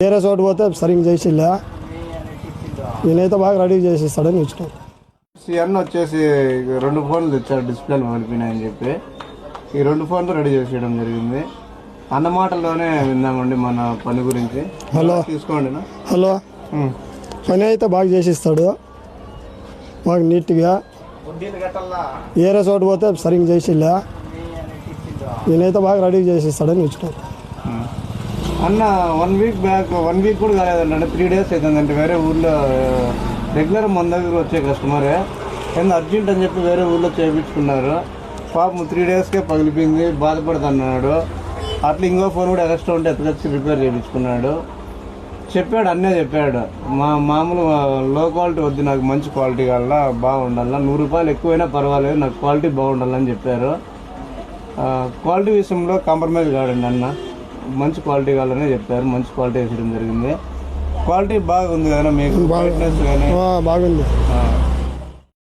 వేరే చోటు పోతే సరిగ్గా చేసిలే, నేనైతే బాగా రెడీ చేసిస్తాడని ఇచ్చినాం. అన్న వచ్చేసి 2 ఫోన్లు తెచ్చాడు, డిస్ప్లేలు పడిపోయినాయని చెప్పి ఈ 2 ఫోన్లు రెడీ చేసేయడం జరిగింది. అన్న మాటల్లోనే విందామండి మన పని గురించి. హలో తీసుకోండి. హలో, పని అయితే బాగా చేసిస్తాడు, బాగా నీట్గా. వేరే చోటు పోతే సరిగ్గా చేసిలే, నేనైతే బాగా రెడీ చేసిస్తాడని ఇచ్చినాం. అన్న 1 వీక్ బ్యాక్, 1 వీక్ కూడా కాలేదండి, 3 days అవుతుందంటే వేరే ఊర్లో రెగ్యులర్ మన దగ్గర వచ్చే కస్టమరే ఎంత అర్జెంట్ అని చెప్పి వేరే ఊర్లో చేయించుకున్నారు. పాపం 3 daysకే పగిలిపోయింది, బాధపడుతున్నాడు. అట్లా ఇంకో ఫోన్ కూడా ఎక్స్ట్రా ఉంటే ఎత్తుకొచ్చి రిపేర్ చేయించుకున్నాడు. చెప్పాడు, అన్నే చెప్పాడు, మామూలు లో క్వాలిటీ వద్దు, నాకు మంచి క్వాలిటీ కావాలా, బాగుండాలా, 100 రూపాయలు ఎక్కువైనా పర్వాలేదు, నాకు క్వాలిటీ బాగుండాలని చెప్పారు. క్వాలిటీ విషయంలో కాంప్రమైజ్ కాడండి అన్న, మంచి క్వాలిటీ కావాలనే చెప్పారు. మంచి క్వాలిటీ వేసడం జరిగింది. క్వాలిటీ బాగుంది కదా మీకు? బాగుంది.